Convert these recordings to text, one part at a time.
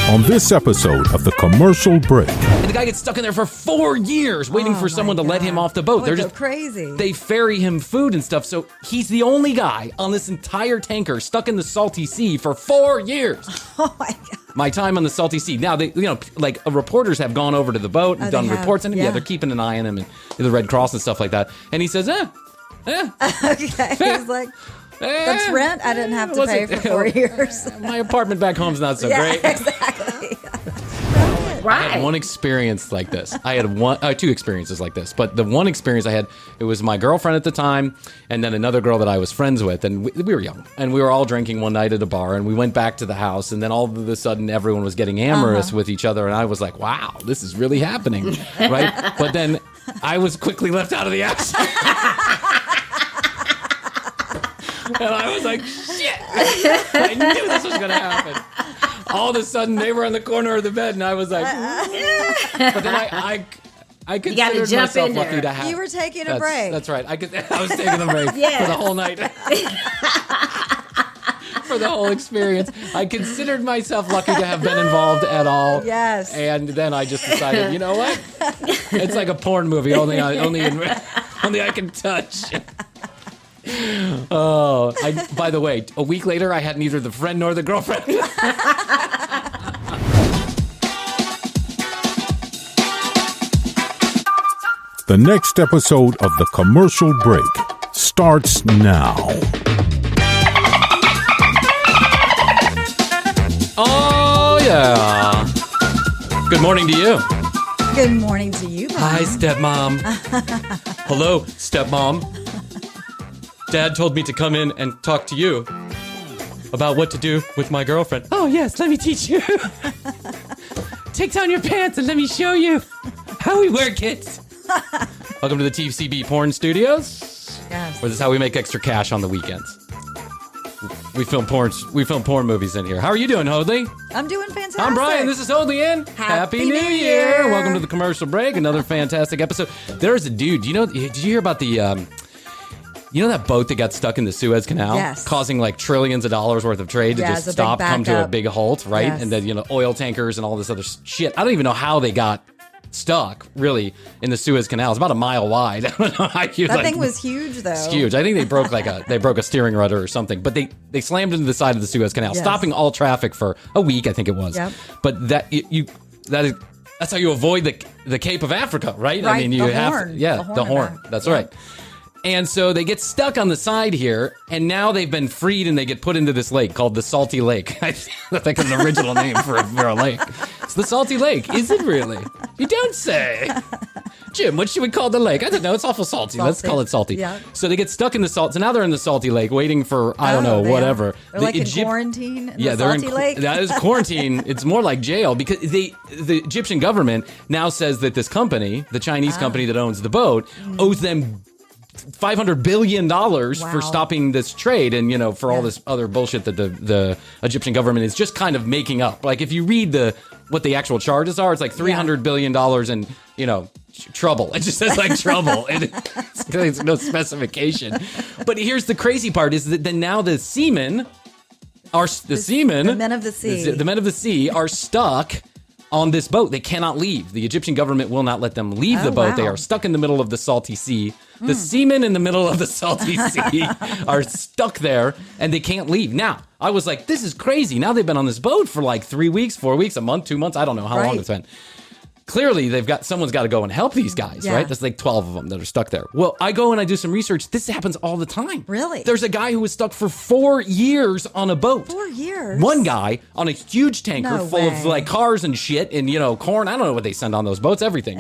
On this episode of The Commercial Break. The guy gets stuck in there for 4 years waiting for someone to let him off the boat. They're just crazy. They ferry him food and stuff, so he's the only guy on this entire tanker stuck in the salty sea for 4 years. Oh my God. My time on the salty sea. Now, they, reporters have gone over to the boat and done reports on him. Yeah, they're keeping an eye on him and the Red Cross and stuff like that. And he says, Okay. He's like, that's rent I didn't have to pay for 4 years. My apartment back home's not so great. Exactly. Right. I had one experience like this. I had two experiences like this. But the one experience I had, it was my girlfriend at the time, and then another girl that I was friends with, and we were young, and we were all drinking one night at a bar, and we went back to the house, and then all of a sudden everyone was getting amorous with each other, and I was like, wow, this is really happening, right? But then I was quickly left out of the action. And I was like, shit, I knew this was going to happen. All of a sudden, they were on the corner of the bed, and I was like, but then I considered myself lucky to have. You were taking a break. That's right. I was taking a break for the whole night. For the whole experience. I considered myself lucky to have been involved at all. Yes. And then I just decided, you know what? It's like a porn movie, only I can touch. Oh, by the way, a week later, I had neither the friend nor the girlfriend. The next episode of The Commercial Break starts now. Oh, yeah. Good morning to you. Good morning to you, Mom. Hi, stepmom. Hello, stepmom. Dad told me to come in and talk to you about what to do with my girlfriend. Oh, yes, let me teach you. Take down your pants and let me show you how we work it. Welcome to the TCB Porn Studios. Yes. Where this is how we make extra cash on the weekends. We film porn movies in here. How are you doing, Hoadley? I'm doing fantastic. I'm Brian. This is Hoadley in. Happy New Year. Welcome to the Commercial Break. Another fantastic episode. There's a dude. Did you hear about the... You know that boat that got stuck in the Suez Canal? Yes. Causing like trillions of dollars worth of trade to just stop, come to a big halt, right? Yes. And then, oil tankers and all this other shit. I don't even know how they got stuck, really, in the Suez Canal. It's about a mile wide. I don't know how you, that thing was huge, though. It's huge. I think they broke a steering rudder or something. But they slammed into the side of the Suez Canal, stopping all traffic for a week, I think it was. Yep. But that's how you avoid the Cape of Africa, right? Right. I mean, you the have horn. to, the horn. That's right. And so they get stuck on the side here, and now they've been freed, and they get put into this lake called the Salty Lake. I think it's an original name for a lake. It's the Salty Lake. Is it really? You don't say. Jim, what should we call the lake? I don't know. It's awful salty. Let's call it salty. Yeah. So they get stuck in the salt. So now they're in the Salty Lake waiting for, I don't know, whatever. They're like in quarantine in the Salty Lake? That is quarantine. It's more like jail because the Egyptian government now says that this company, the Chinese company that owns the boat, owes them $500 billion for stopping this trade and, for all this other bullshit that the Egyptian government is just kind of making up. Like, if you read what the actual charges are, it's like $300 billion in, trouble. It just says, like, trouble. It's no specification. But here's the crazy part is that then now the seamen, the men of the sea. The men of the sea are stuck on this boat. They cannot leave. The Egyptian government will not let them leave the boat. Wow. They are stuck in the middle of the salty sea. The seamen in the middle of the salty sea are stuck there, and they can't leave. Now, I was like, this is crazy. Now they've been on this boat for like 3 weeks, 4 weeks, a month, 2 months. I don't know how long it's been. Clearly, someone's got to go and help these guys, right? There's like 12 of them that are stuck there. Well, I go and I do some research. This happens all the time. Really? There's a guy who was stuck for 4 years on a boat. 4 years? One guy on a huge tanker full of like cars and shit and, corn. I don't know what they send on those boats. Everything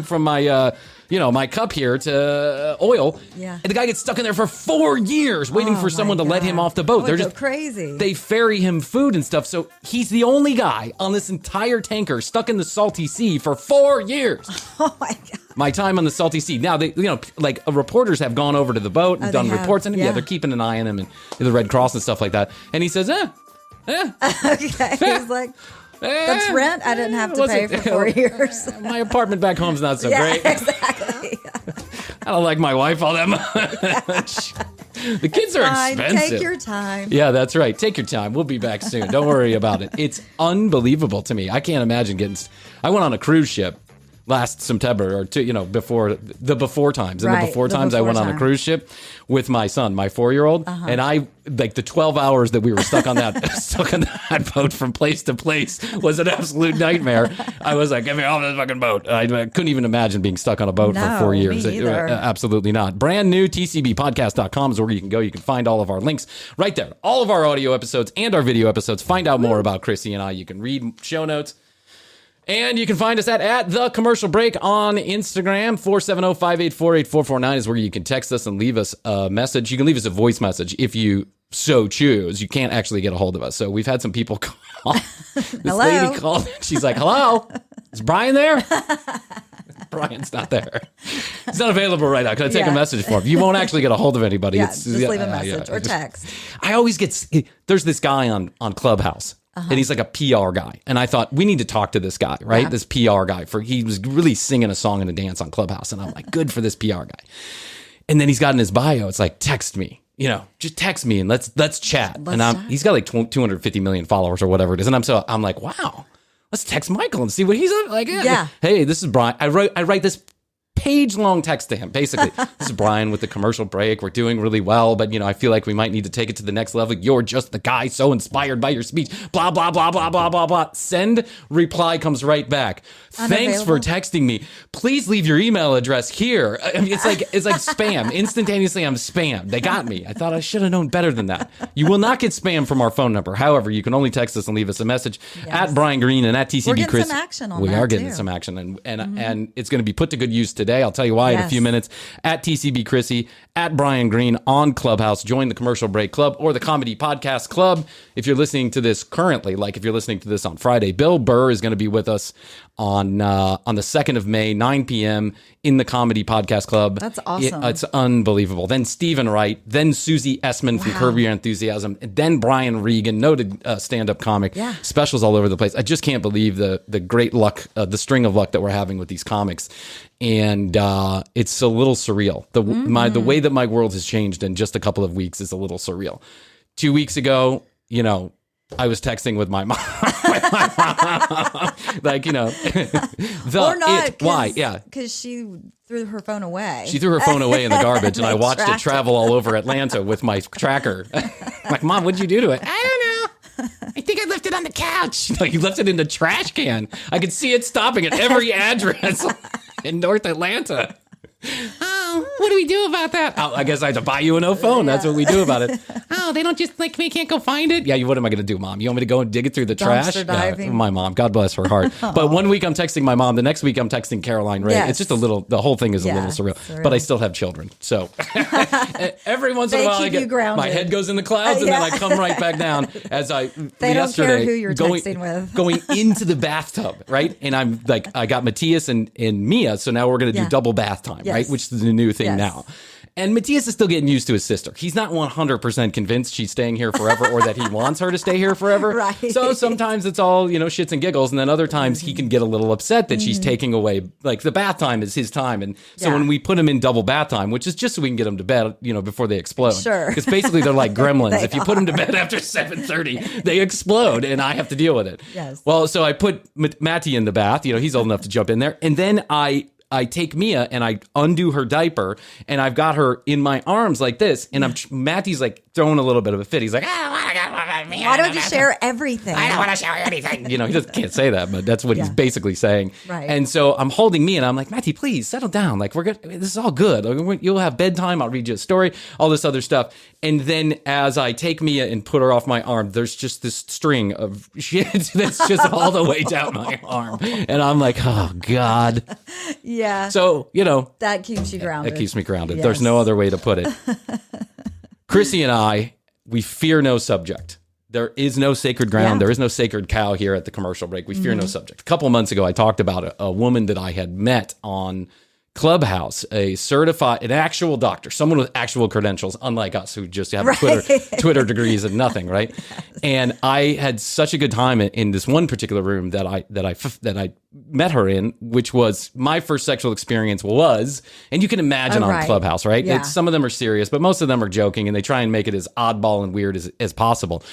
from my... my cup here to oil. Yeah. And the guy gets stuck in there for 4 years waiting for someone to let him off the boat. They're just crazy. They ferry him food and stuff. So he's the only guy on this entire tanker stuck in the salty sea for 4 years. Oh, my God. My time on the salty sea. Now, reporters have gone over to the boat and done reports on him. Yeah, they're keeping an eye on him and the Red Cross and stuff like that. And he says, Okay. He's like... That's rent I didn't have to pay for 4 years. My apartment back home's not so great. Exactly. I don't like my wife all that much. The kids are expensive. Take your time. Yeah, that's right. Take your time. We'll be back soon. Don't worry about it. It's unbelievable to me. I can't imagine getting... I went on a cruise ship last September or two, before times. In the before times, I went on a cruise ship with my son, my 4-year-old, and I like the 12 hours that we were stuck on that boat from place to place was an absolute nightmare. I was like, get me off this fucking boat. I couldn't even imagine being stuck on a boat for 4 years. Absolutely not. Brand new tcbpodcast.com is where you can go. You can find all of our links right there. All of our audio episodes and our video episodes. Find out more about Krissy and I. You can read show notes. And you can find us at The Commercial Break on Instagram. 470-584-8449 is where you can text us and leave us a message. You can leave us a voice message if you so choose. You can't actually get a hold of us. So we've had some people call. This lady called. She's like, hello? Is Bryan there? Bryan's not there. He's not available right now. Can I take a message for him? You won't actually get a hold of anybody. Just leave a message or text. I always there's this guy on Clubhouse. And he's like a PR guy. And I thought, we need to talk to this guy, right? Yeah. This PR guy. He was really singing a song and a dance on Clubhouse. And I'm like, good for this PR guy. And then he's got in his bio, it's like, text me. Just text me and let's chat. He's got like 250 million followers or whatever it is. And I'm like, wow, let's text Michael and see what he's like. Yeah. Hey, this is Bryan. I write this page-long text to him, basically. This is Bryan with The Commercial Break. We're doing really well, but, I feel like we might need to take it to the next level. You're just the guy so inspired by your speech. Blah, blah, blah, blah, blah, blah, blah. Send reply comes right back. Thanks for texting me. Please leave your email address here. I mean, it's like spam. Instantaneously, I'm spammed. They got me. I thought I should have known better than that. You will not get spam from our phone number. However, you can only text us and leave us a message at Bryan Green and at TCB We're getting Chris. some action on we that, are getting too. some action, and it's going to be put to good use today. I'll tell you why in a few minutes. At TCB Krissy, at Bryan Green on Clubhouse. Join the Commercial Break Club or the Comedy Podcast Club. If you're listening to this currently, like if you're listening to this on Friday, Bill Burr is going to be with us on the 2nd of May, 9 p.m. in the Comedy Podcast Club. That's awesome. It's unbelievable. Then Stephen Wright, then Susie Essman from Curb Your Enthusiasm, and then Brian Regan, noted stand-up comic. Yeah. Specials all over the place. I just can't believe the great luck, the string of luck that we're having with these comics. And it's a little surreal. The way that my world has changed in just a couple of weeks is a little surreal. 2 weeks ago, I was texting with my mom. Like, or not. Why? Yeah. Because she threw her phone away. She threw her phone away in the garbage, and I watched it travel all over Atlanta with my tracker. Like, Mom, what'd you do to it? I don't know. I think I left it on the couch. No, you left it in the trash can. I could see it stopping at every address in North Atlanta. Oh, what do we do about that? Oh, I guess I have to buy you a no phone. That's what we do about it. Oh, they don't just we can't go find it. Yeah, what am I going to do, Mom? You want me to go and dig it through the trash? Diving. My mom, God bless her heart. But one week I'm texting my mom. The next week I'm texting Caroline Ray. It's just the whole thing is a little surreal. But I still have children. So every once in a while I get, my head goes in the clouds and then I come right back down as they don't care who you're texting with. Going into the bathtub, right? And I'm like, I got Matthias and Mia. So now we're going to do double bath time. Right, which is the new thing now. And Matthias is still getting used to his sister. He's not 100% convinced she's staying here forever or that he wants her to stay here forever. Right. So sometimes it's all, shits and giggles. And then other times he can get a little upset that she's taking away, like the bath time is his time. And so when we put him in double bath time, which is just so we can get him to bed, before they explode. Sure. Because basically they're like gremlins. If you put him to bed after 7:30, they explode and I have to deal with it. Yes. Well, so I put Matty in the bath. He's old enough to jump in there. And then I take Mia and I undo her diaper and I've got her in my arms like this. And Matty's like throwing a little bit of a fit. He's like, why don't you share everything? I don't want to share anything. He just can't say that, but that's what he's basically saying. Right. And so I'm holding Mia and I'm like, Matty, please settle down. Like, we're good. This is all good. You'll have bedtime. I'll read you a story, all this other stuff. And then as I take Mia and put her off my arm, there's just this string of shit that's just all the way down my arm. And I'm like, oh, God. Yeah. So, that keeps you grounded. That keeps me grounded. Yes. There's no other way to put it. Krissy and I, we fear no subject. There is no sacred ground. Yeah. There is no sacred cow here at the Commercial Break. We fear no subject. A couple of months ago, I talked about a woman that I had met on Clubhouse, an actual doctor, someone with actual credentials, unlike us who just have Twitter degrees and nothing, right? And I had such a good time in this one particular room that I met her in, which was my first sexual experience was, and you can imagine on Clubhouse, right? Yeah. Some of them are serious, but most of them are joking, and they try and make it as oddball and weird as possible.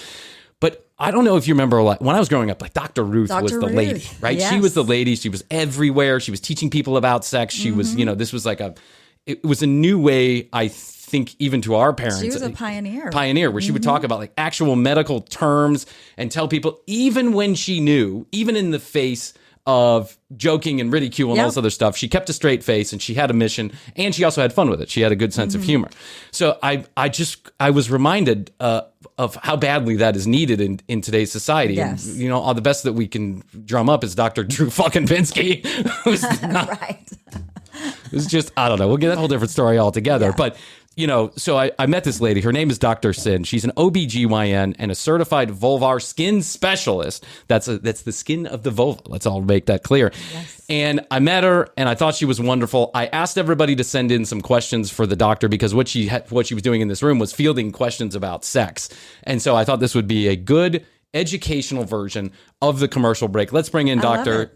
But I don't know if you remember, like, when I was growing up, like Dr. Ruth was the lady, right? Yes. She was the lady. She was everywhere. She was teaching people about sex. She was, this was it was a new way, I think, even to our parents. She was a pioneer. Where she would talk about like actual medical terms and tell people, even when she knew, even in the face of joking and ridicule and all this other stuff, she kept a straight face and she had a mission, and she also had fun with it. She had a good sense of humor. So I was reminded of how badly that is needed in today's society. Yes. And, all the best that we can drum up is Dr. Drew fucking Pinsky. Right. It was just, I don't know. We'll get that whole different story altogether. Yeah. But, so I met this lady. Her name is Dr. Sin. She's an OBGYN and a certified vulvar skin specialist. That's the skin of the vulva. Let's all make that clear. Yes. And I met her, and I thought she was wonderful. I asked everybody to send in some questions for the doctor because what she was doing in this room was fielding questions about sex. And so I thought this would be a good educational version of the commercial break. Let's bring in Dr.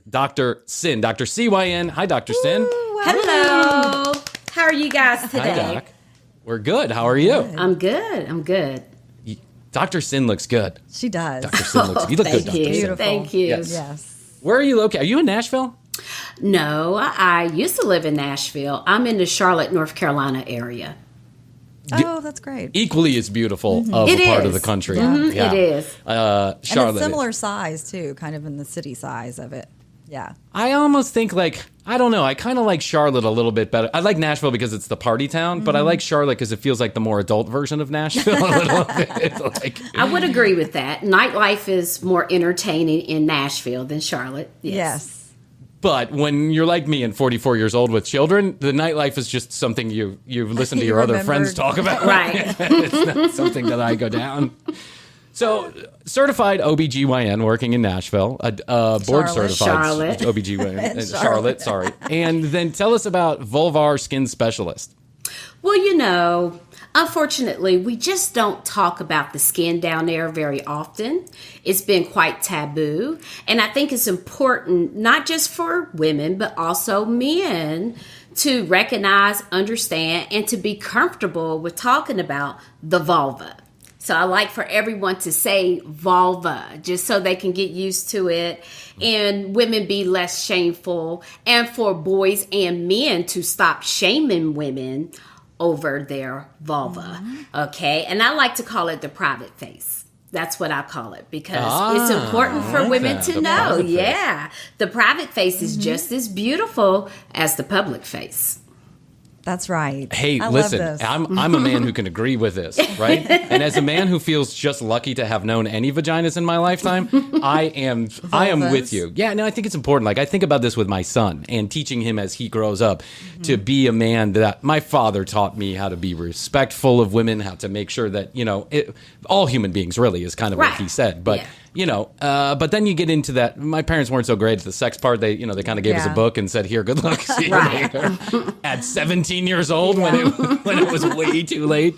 Sin, Dr. CYN. Hi, Dr. Sin. Hello. How are you guys today? Hi, Doc. We're good. How are you? I'm good. Dr. Sin looks good. She does. Dr. Sin looks. You look good, Dr. Sin. Beautiful. Thank you. Yes. Where are you located? Are you in Nashville? No, I used to live in Nashville. I'm in the Charlotte, North Carolina area. Oh, that's great. Equally as beautiful of It a part is. of the country. Mm-hmm. Yeah. It is. Charlotte. And it's similar size, too, kind of in the city size of it. Yeah. I almost think I don't know. I kind of like Charlotte a little bit better. I like Nashville because it's the party town, but I like Charlotte because it feels like the more adult version of Nashville a little bit. I would agree with that. Nightlife is more entertaining in Nashville than Charlotte. Yes. But when you're like me and 44 years old with children, the nightlife is just something you listen to your other friends talk about. Right. It's not something that I go down. So, certified OBGYN working in Nashville, board certified Charlotte. OBGYN, Charlotte, sorry. And then tell us about vulvar skin specialist. Well, unfortunately, we just don't talk about the skin down there very often. It's been quite taboo. And I think it's important, not just for women, but also men, to recognize, understand, and to be comfortable with talking about the vulva. So I like for everyone to say vulva, just so they can get used to it and women be less shameful, and for boys and men to stop shaming women over their vulva. Okay. And I like to call it the private face. That's what I call it because it's important for women to know. Yeah. The private face is just as beautiful as the public face. That's right. Hey, I listen, love this. I'm a man who can agree with this, right? And as a man who feels just lucky to have known any vaginas in my lifetime, I am with you. Yeah, no, I think it's important. Like, I think about this with my son and teaching him as he grows up to be a man that my father taught me how to be respectful of women, how to make sure that, all human beings really is kind of what he said. But but then you get into that. My parents weren't so great at the sex part. They kind of gave us a book and said, "Here, good luck." See you later. At 17 years old, when it was way too late.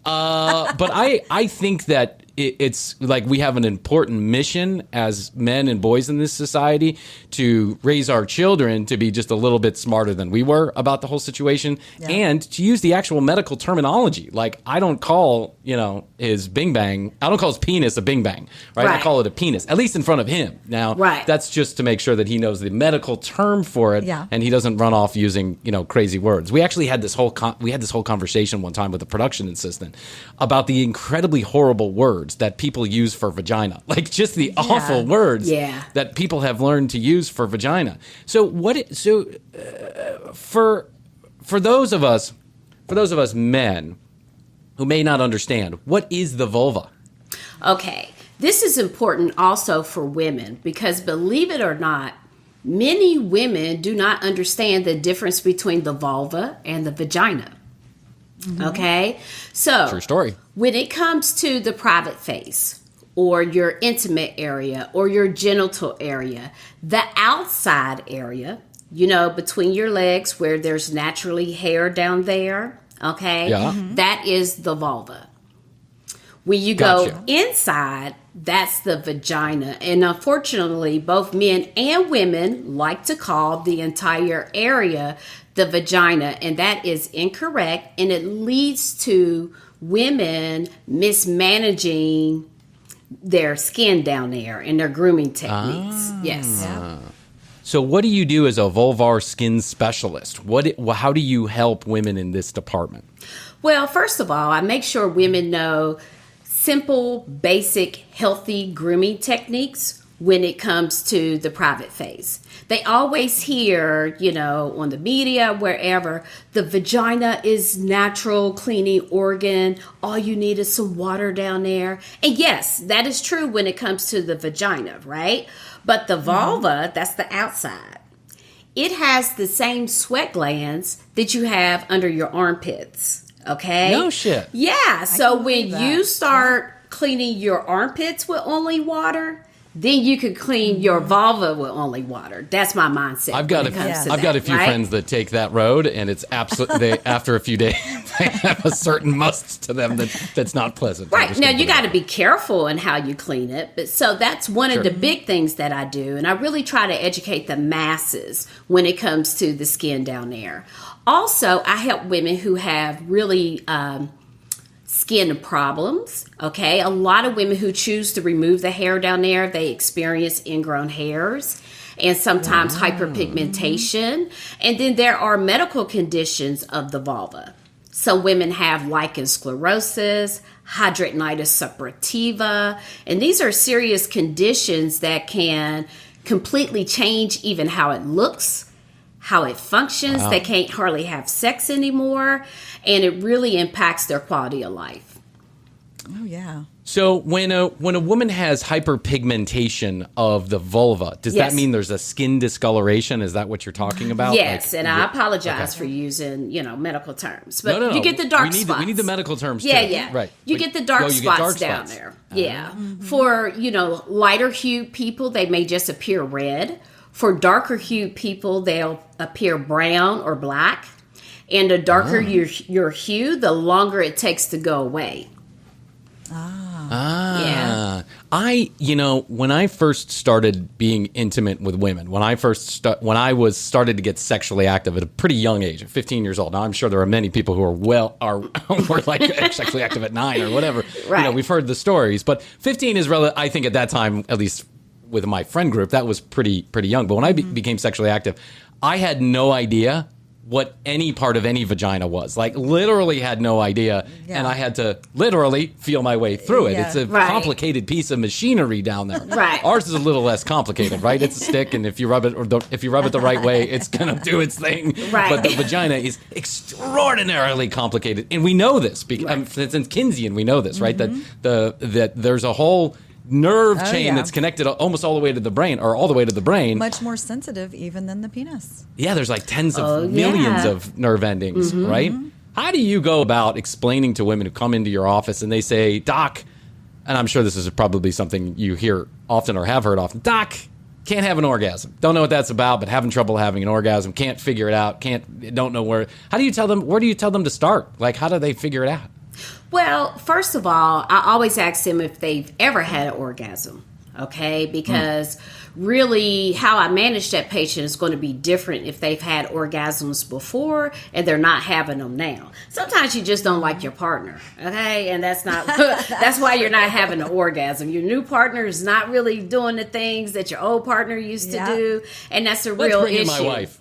But I think that it's like we have an important mission as men and boys in this society to raise our children to be just a little bit smarter than we were about the whole situation and to use the actual medical terminology. Like, I don't call, his bing bang, I don't call his penis a bing bang, right? I call it a penis, at least in front of him. Now, that's just to make sure that he knows the medical term for it and he doesn't run off using, crazy words. We actually had this whole conversation one time with a production assistant about the incredibly horrible words that people use for vagina, like just the awful words that people have learned to use for vagina. So for those of us men who may not understand, what is the vulva? Okay, this is important also for women because, believe it or not, many women do not understand the difference between the vulva and the vagina. Okay, so true story. When it comes to the private face or your intimate area or your genital area, the outside area, between your legs where there's naturally hair down there. Okay. Yeah. That is the vulva. When you Gotcha. go inside, that's the vagina. And unfortunately, both men and women like to call the entire area the vagina. And that is incorrect. And it leads to women mismanaging their skin down there and their grooming techniques. Yes. Yeah. So what do you do as a vulvar skin specialist? How do you help women in this department? Well, first of all, I make sure women know simple, basic, healthy grooming techniques when it comes to the private phase. They always hear, on the media, wherever, the vagina is natural cleaning organ. All you need is some water down there. And yes, that is true when it comes to the vagina, right? But the vulva, that's the outside. It has the same sweat glands that you have under your armpits. Okay. No shit. Yeah. So when that. you start cleaning your armpits with only water, then you could clean your vulva with only water. That's my mindset. I've got a few friends that take that road, and it's absolutely after a few days they have a certain must to them that's not pleasant. Right. Now you got to be careful in how you clean it, but so that's one of the big things that I do, and I really try to educate the masses when it comes to the skin down there. Also, I help women who have really skin problems. Okay, a lot of women who choose to remove the hair down there, they experience ingrown hairs and sometimes hyperpigmentation. And then there are medical conditions of the vulva. Some women have lichen sclerosis, hidradenitis suppurativa, and these are serious conditions that can completely change even how it looks, how it functions. Wow. They can't hardly have sex anymore, and it really impacts their quality of life. Oh, yeah. So when a woman has hyperpigmentation of the vulva, does that mean there's a skin discoloration? Is that what you're talking about? Yes, and I apologize for using, medical terms. But no. You get the dark spots. We need the medical terms, yeah, too. Yeah, Right. You get the dark spots down there. Yeah. For, lighter hued people, they may just appear red. For darker hued people, they'll appear brown or black. And the darker your hue, the longer it takes to go away. Yeah. When I first started being intimate with women, when I started to get sexually active at a pretty young age, at 15 years old. Now, I'm sure there are many people who were like sexually active at 9 or whatever. Right. We've heard the stories, but 15 is I think at that time, at least with my friend group, that was pretty young. But when I became sexually active, I had no idea what any part of any vagina was. Like, literally had no idea. Yeah. And I had to literally feel my way through it. Yeah. It's a complicated piece of machinery down there. Right. Ours is a little less complicated, right? It's a stick, and if you rub it the right way, it's going to do its thing. Right. But the vagina is extraordinarily complicated. And we know this. Since Keynesian, we know this, right? That there's a whole nerve chain that's connected almost all the way to the brain, or all the way to the brain. Much more sensitive even than the penis. Yeah, there's like tens of millions of nerve endings, right? How do you go about explaining to women who come into your office and they say, Doc, and I'm sure this is probably something you hear often or have heard often, Doc, can't have an orgasm. Don't know what that's about, but having trouble having an orgasm, can't figure it out, don't know where. How do you tell them, where do you tell them to start? Like, how do they figure it out? Well, first of all, I always ask them if they've ever had an orgasm, okay? Because really how I manage that patient is going to be different if they've had orgasms before and they're not having them now. Sometimes you just don't like your partner, okay? And that's why you're not having an orgasm. Your new partner is not really doing the things that your old partner used to do, and that's a real issue. Let's bring in my wife.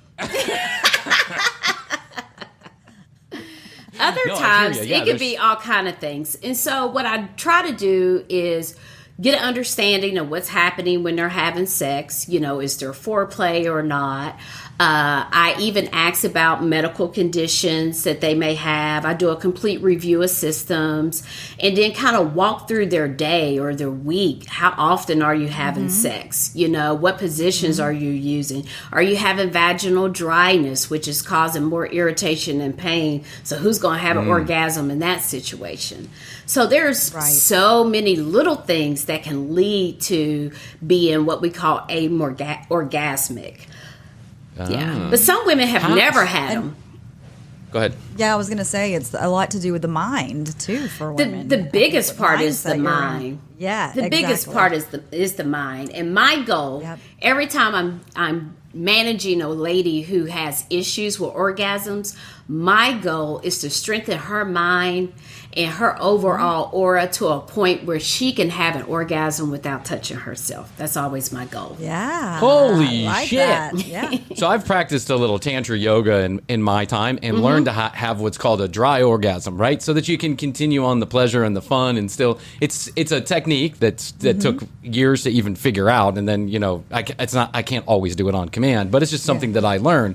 Other times, it could be all kind of things. And so what I try to do is get an understanding of what's happening when they're having sex. Is there foreplay or not? I even ask about medical conditions that they may have. I do a complete review of systems and then kind of walk through their day or their week. How often are you having sex? What positions are you using? Are you having vaginal dryness, which is causing more irritation and pain? So who's going to have an orgasm in that situation? So there's so many little things that can lead to being what we call orgasmic. Yeah. But some women have never had them. Go ahead. Yeah, I was going to say it's a lot to do with the mind too for women. The biggest part is the mind. Yeah, the biggest part is the mind. And my goal every time I'm managing a lady who has issues with orgasms, my goal is to strengthen her mind and her overall aura to a point where she can have an orgasm without touching herself. That's always my goal. Yeah. Holy shit. That. Yeah. So I've practiced a little tantra yoga in my time and learned to have what's called a dry orgasm, right? So that you can continue on the pleasure and the fun and still, it's a technique that took years to even figure out. And then, I can't always do it on command, but it's just something that I learned.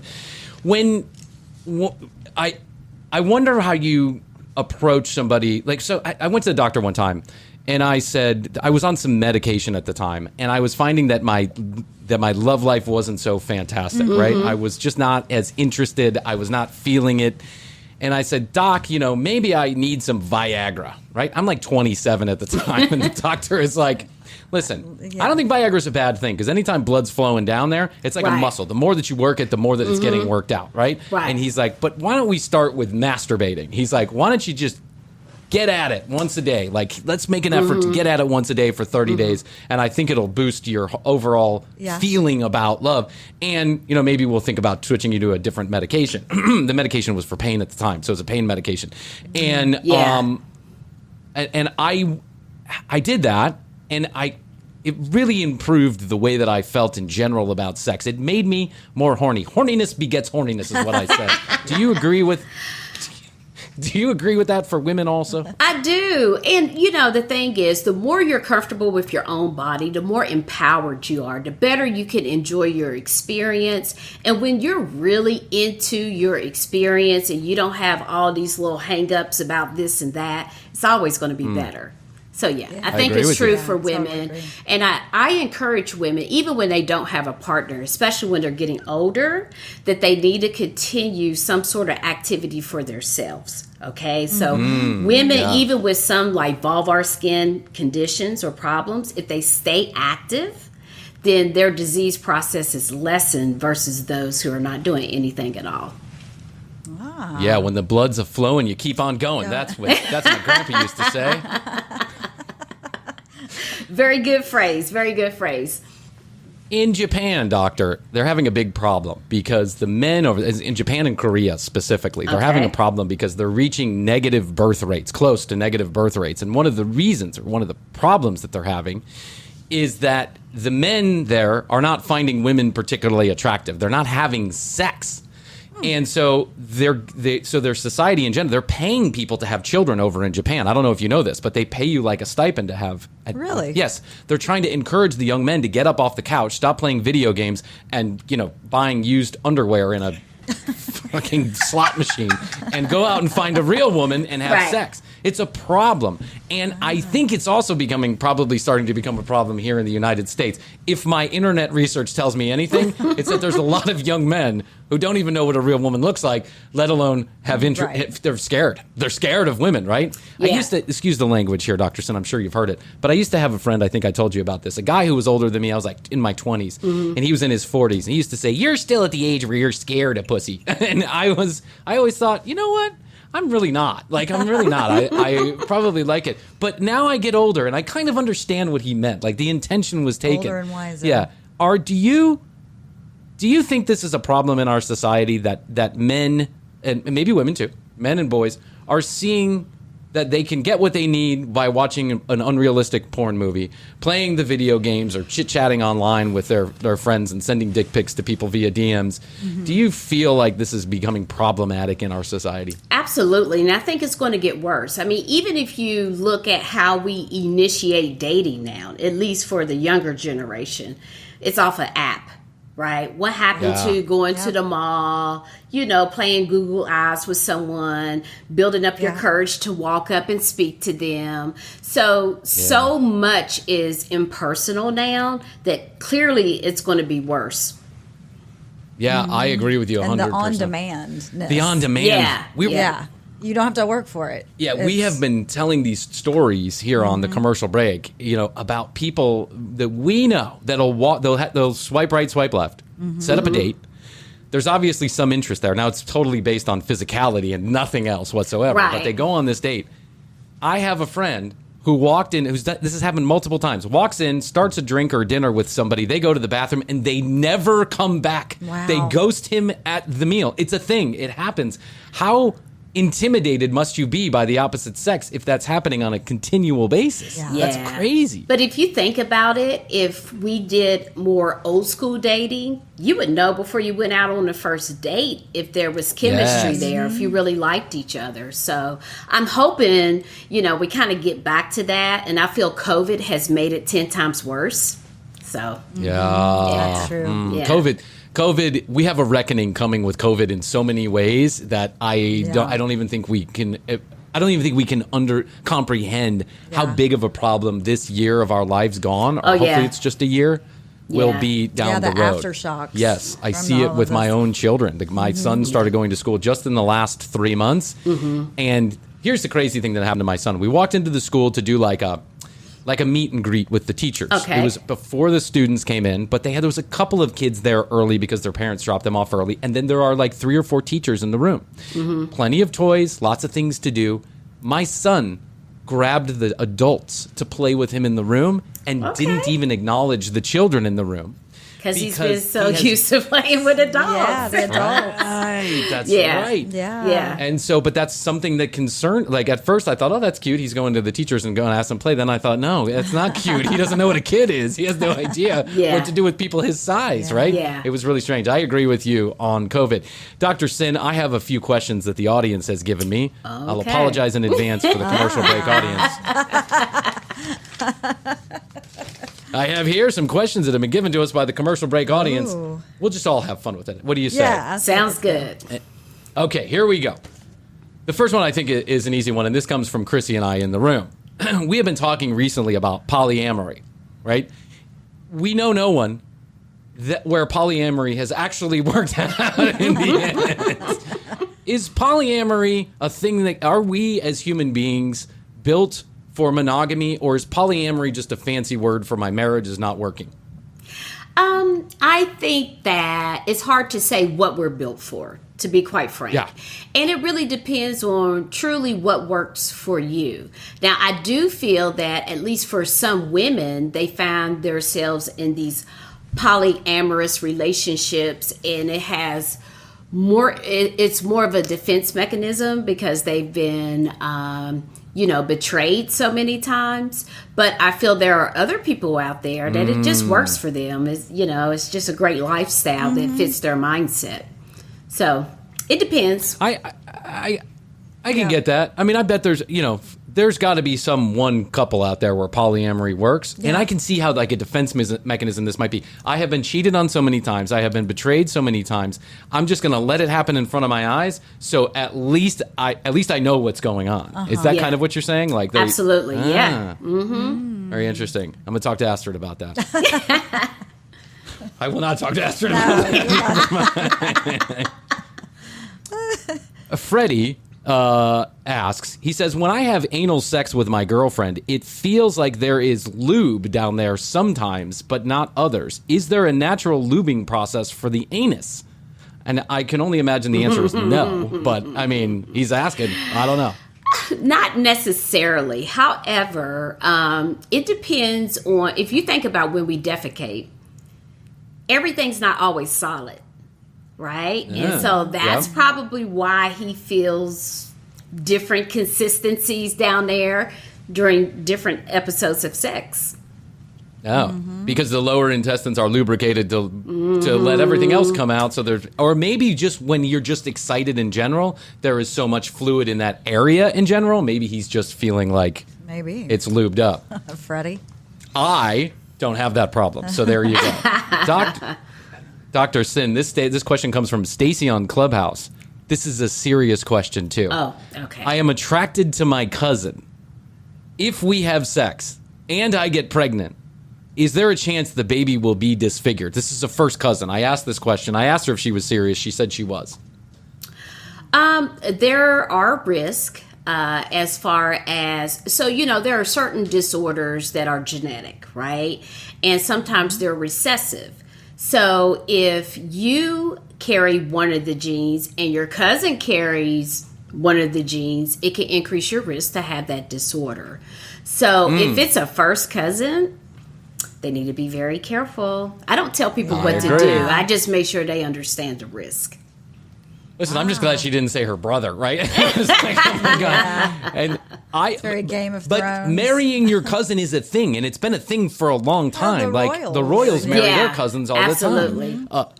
I wonder how you approach somebody so I went to the doctor one time and I said I was on some medication at the time and I was finding that my love life wasn't so fantastic, right? I was just not as interested. I was not feeling it. And I said, Doc, maybe I need some Viagra, right? I'm like 27 at the time. And the doctor is like, listen, I don't think Viagra is a bad thing because anytime blood's flowing down there, it's like a muscle. The more that you work it, the more that it's getting worked out, right? And he's like, but why don't we start with masturbating? He's like, why don't you just get at it once a day? Like, let's make an effort to get at it once a day for 30 days. And I think it'll boost your overall feeling about love. And, maybe we'll think about switching you to a different medication. The medication was for pain at the time. So it's a pain medication. And, and I did that. And it really improved the way that I felt in general about sex. It made me more horny. Horniness begets horniness is what I said. Do you agree with that for women also? I do. And, the thing is, the more you're comfortable with your own body, the more empowered you are, the better you can enjoy your experience. And when you're really into your experience and you don't have all these little hang-ups about this and that, it's always going to be better. So, I think it's true for women. Totally. And I encourage women, even when they don't have a partner, especially when they're getting older, that they need to continue some sort of activity for themselves. Okay? So, women, even with some like vulvar skin conditions or problems, if they stay active, then their disease process is lessened versus those who are not doing anything at all. Ah. Yeah, when the blood's a-flowing, you keep on going. That's what Grandpa used to say. Very good phrase. Very good phrase. In Japan, doctor, they're having a big problem because the men in Japan and Korea specifically, they're having a problem because they're reaching negative birth rates, close to negative birth rates. And one of the reasons or one of the problems that they're having is that the men there are not finding women particularly attractive. They're not having sex. And so their society in general, they're paying people to have children over in Japan. I don't know if you know this, but they pay you like a stipend to have. Really? Yes. They're trying to encourage the young men to get up off the couch, stop playing video games, and, buying used underwear in a fucking slot machine and go out and find a real woman and have sex. It's a problem. And I think it's also probably starting to become a problem here in the United States. If my internet research tells me anything, it's that there's a lot of young men who don't even know what a real woman looks like, let alone have interest. They're scared. They're scared of women, right? Yeah. I used to, excuse the language here, Dr. Sin, I'm sure you've heard it, but I used to have a friend, I think I told you about this, a guy who was older than me. I was like in my 20s, and he was in his 40s. And he used to say, "You're still at the age where you're scared of pussy." And I always thought, you know what? I'm really not. I'm really not. I probably like it. But now I get older, and I kind of understand what he meant. Like, the intention was taken. Older and wiser. Yeah. Do you think this is a problem in our society that men, and maybe women too, men and boys, are seeing that they can get what they need by watching an unrealistic porn movie, playing the video games, or chit-chatting online with their friends and sending dick pics to people via DMs? Do you feel like this is becoming problematic in our society? Absolutely. And I think it's going to get worse. I mean, even if you look at how we initiate dating now, at least for the younger generation, it's off an app. Right? What happened to going to the mall, playing Google Eyes with someone, building up your courage to walk up and speak to them. So much is impersonal now that clearly it's going to be worse. Yeah, I agree with you 100%. And the on-demand. The on-demand. Yeah. You don't have to work for it. Yeah, we have been telling these stories here on the commercial break, about people that we know that'll they'll swipe right, swipe left, set up a date, there's obviously some interest there. Now, it's totally based on physicality and nothing else whatsoever. Right. But they go on this date. I have a friend who walked in, this has happened multiple times, walks in, starts a drink or dinner with somebody, they go to the bathroom, and they never come back. Wow. They ghost him at the meal. It's a thing. It happens. How intimidated must you be by the opposite sex if that's happening on a continual basis? Yeah. That's crazy. But if you think about it, if we did more old school dating, you would know before you went out on the first date if there was chemistry there, if you really liked each other. So I'm hoping, we kind of get back to that. And I feel COVID has made it 10 times worse. So That's true. Yeah. COVID, we have a reckoning coming with COVID in so many ways that I don't even think we can comprehend how big of a problem this year of our lives gone, or hopefully it's just a year, will be down the road. Aftershocks. Yes, I see it with my own children. My son started going to school just in the last 3 months. And here's the crazy thing that happened to my son. We walked into the school to do like a meet and greet with the teachers. Okay. It was before the students came in, but there was a couple of kids there early because their parents dropped them off early. And then there are like 3 or 4 teachers in the room. Plenty of toys, lots of things to do. My son grabbed the adults to play with him in the room and didn't even acknowledge the children in the room. Because he's been so used to playing with adults. Yeah, the adults. Right, that's Yeah. right. Yeah. And so, but that's something that concerned, like at first I thought, oh, that's cute. He's going to the teachers and going to ask them to play. Then I thought, no, that's not cute. He doesn't know what a kid is. He has no idea what to do with people his size, right? Yeah. It was really strange. I agree with you on COVID. Dr. Sin, I have a few questions that the audience has given me. I'll apologize in advance for the commercial break audience. I have here some questions that have been given to us by the commercial break audience. Ooh. We'll just all have fun with it. What do you say? Yeah. Sounds good. Okay, here we go. The first one I think is an easy one, and this comes from Krissy and I in the room. We have been talking recently about polyamory, right? We know no one where polyamory has actually worked out in the end. Is polyamory a thing that, are we as human beings built for monogamy, or is polyamory just a fancy word for my marriage is not working? I think that it's hard to say what we're built for, to be quite frank. Yeah. And it really depends on truly what works for you. Now, I do feel that at least for some women, they find themselves in these polyamorous relationships, and it has it's more of a defense mechanism because they've been betrayed so many times. But I feel there are other people out there that it just works for them. It's just a great lifestyle that fits their mindset. So it depends. I can get that. I mean, I bet there's got to be some one couple out there where polyamory works. Yeah. And I can see how like a defense mechanism this might be. I have been cheated on so many times. I have been betrayed so many times. I'm just going to let it happen in front of my eyes. So at least I know what's going on. Is that kind of what you're saying? Like Absolutely. Yeah. Mm-hmm. Very interesting. I'm going to talk to Astrid about that. I will not talk to Astrid about that. Freddie asks, he says, when I have anal sex with my girlfriend, it feels like there is lube down there sometimes, but not others. Is there a natural lubing process for the anus? And I can only imagine the answer is no, but I mean, he's asking. I don't know. Not necessarily. However, it depends on, if you think about when we defecate, everything's not always solid. Right? Yeah. And so that's probably why he feels different consistencies down there during different episodes of sex. Oh, because the lower intestines are lubricated to let everything else come out. So or maybe just when you're just excited in general, there is so much fluid in that area in general. Maybe he's just feeling like it's lubed up. Freddie? I don't have that problem. So there you go. Dr. Sin, this question comes from Stacy on Clubhouse. This is a serious question, too. Oh, okay. I am attracted to my cousin. If we have sex and I get pregnant, is there a chance the baby will be disfigured? This is a first cousin. I asked this question. I asked her if she was serious. She said she was. There are risks as far as, there are certain disorders that are genetic, right? And sometimes they're recessive. So if you carry one of the genes and your cousin carries one of the genes, it can increase your risk to have that disorder. So if it's a first cousin, they need to be very careful. I don't tell people what to do. I just make sure they understand the risk. Listen, I'm just glad she didn't say her brother, right? It's like, oh my God. And it's very Game of Thrones. But marrying your cousin is a thing, and it's been a thing for a long time. The Royals marry their cousins all absolutely. the time.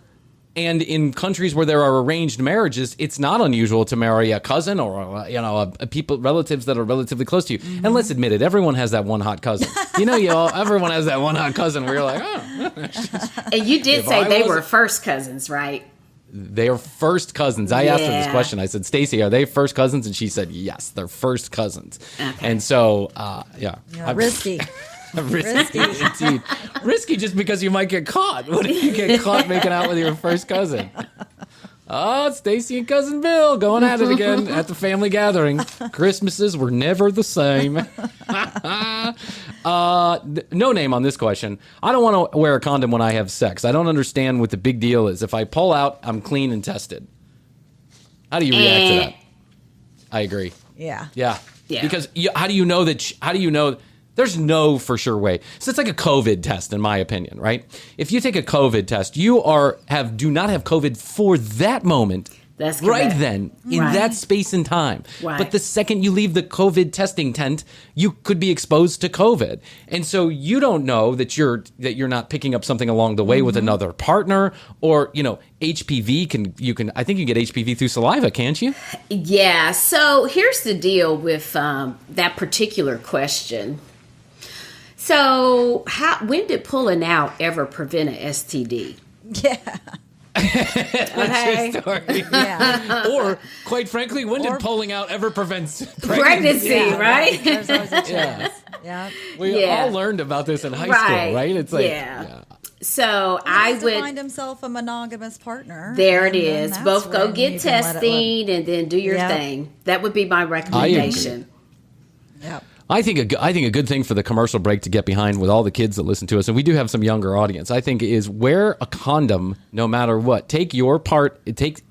And in countries where there are arranged marriages, it's not unusual to marry a cousin or relatives that are relatively close to you. Mm-hmm. And let's admit it, everyone has that one hot cousin. Everyone has that one hot cousin where you're like, oh. And you did say they were first cousins, right? They are first cousins. I asked her this question. I said, Stacey, are they first cousins? And she said, yes, they're first cousins. Okay. And so, risky. Risky indeed. Risky just because you might get caught. What if you get caught making out with your first cousin? Oh, Stacey and Cousin Bill going at it again at the family gathering. Christmases were never the same. No name on this question. I don't want to wear a condom when I have sex. I don't understand what the big deal is. If I pull out, I'm clean and tested. How do you react to that? I agree. Yeah. Because how do you know that? How do you know? There's no for sure way. So it's like a COVID test, in my opinion, right? If you take a COVID test, you do not have COVID for that moment. That's correct. Right then, in that space and time. Right. But the second you leave the COVID testing tent, you could be exposed to COVID. And so you don't know that you're not picking up something along the way with another partner, or, HPV I think you get HPV through saliva, can't you? Yeah. So here's the deal with that particular question. So when did pulling out ever prevent an STD? Yeah. Okay. Yeah. Or, quite frankly, when did pulling out ever prevent pregnancy? Right? There's always a chance. Yeah. We all learned about this in high school, right? It's like, So I would find himself a monogamous partner. There it is. Both go get testing and then do your thing. That would be my recommendation. Yep. I think a good thing for the commercial break to get behind with all the kids that listen to us, and we do have some younger audience, I think, is wear a condom no matter what. Take your part. Take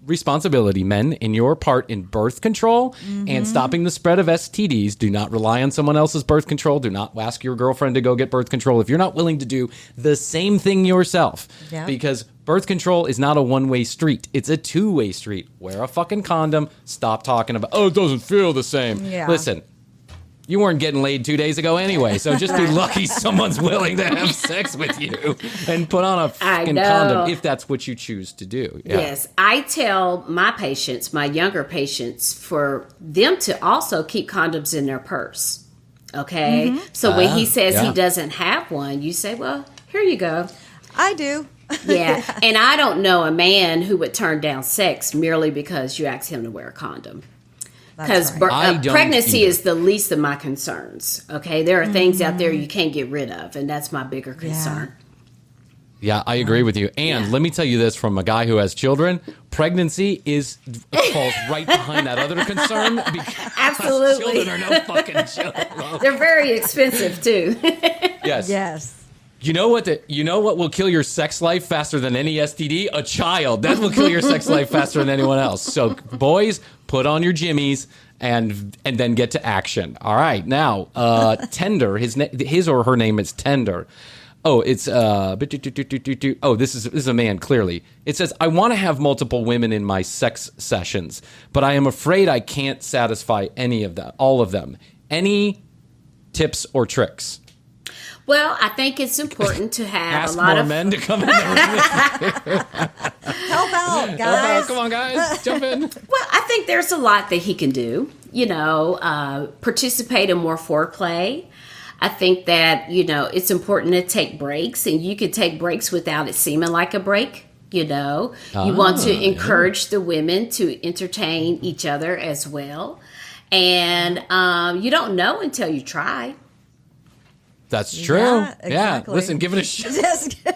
responsibility, men, in your part in birth control and stopping the spread of STDs. Do not rely on someone else's birth control. Do not ask your girlfriend to go get birth control if you're not willing to do the same thing yourself. Yeah. Because birth control is not a one-way street. It's a two-way street. Wear a fucking condom. Stop talking about, it doesn't feel the same. Yeah. Listen. You weren't getting laid 2 days ago anyway, so just be lucky someone's willing to have sex with you and put on a fucking condom if that's what you choose to do. Yeah. Yes. I tell my patients, my younger patients, for them to also keep condoms in their purse. Okay? So when he says he doesn't have one, you say, well, here you go. I do. Yeah. And I don't know a man who would turn down sex merely because you asked him to wear a condom. Because pregnancy is the least of my concerns. Okay, there are things out there you can't get rid of, and that's my bigger concern. Yeah, I agree with you. And let me tell you this from a guy who has children: pregnancy falls right behind that other concern. Because absolutely, children are no fucking joke. They're very expensive too. Yes. You know what will kill your sex life faster than any STD? A child. That will kill your sex life faster than anyone else. So, boys, put on your jimmies and then get to action. All right. Now, Tender, his or her name is Tender. Oh, it's this is a man, clearly. It says, I want to have multiple women in my sex sessions, but I am afraid I can't satisfy all of them. Any tips or tricks? Well, I think it's important to have ask a lot more of men to come in the room. Help out, guys. Come on, guys, jump in. Well, I think there's a lot that he can do. Participate in more foreplay. I think that it's important to take breaks, and you could take breaks without it seeming like a break. You want to encourage the women to entertain each other as well, and you don't know until you try. That's true. Yeah, exactly. Listen, give it a shot.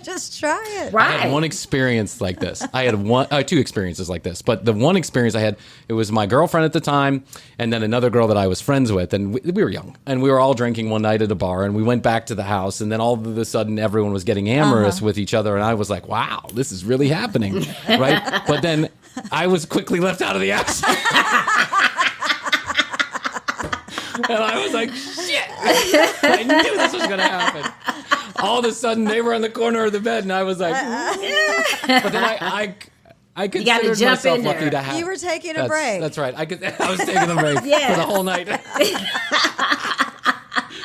Just try it. Right. I had one experience like this. I had two experiences like this. But the one experience I had, it was my girlfriend at the time, and then another girl that I was friends with, and we were young, and we were all drinking one night at a bar, and we went back to the house, and then all of a sudden everyone was getting amorous with each other, and I was like, "Wow, this is really happening," right? But then I was quickly left out of the action. And I was like, shit, I knew this was going to happen. All of a sudden, they were on the corner of the bed, and I was like, but then I considered myself lucky to have. You were taking a break. That's right. I was taking a break for the whole night.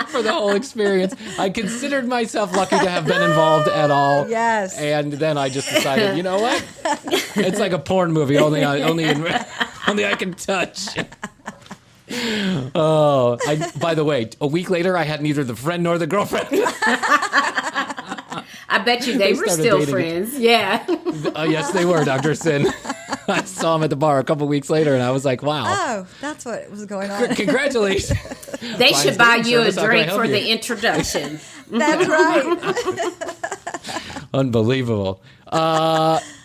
For the whole experience. I considered myself lucky to have been involved at all. Yes. And then I just decided, you know what? It's like a porn movie, only I can touch. Oh, by the way, a week later, I had neither the friend nor the girlfriend. I bet you they were still friends. Yeah. Yes, they were, Dr. Sin. I saw him at the bar a couple weeks later, and I was like, wow. Oh, that's what was going on. Congratulations. They should buy you a drink for the introduction. That's right. Unbelievable.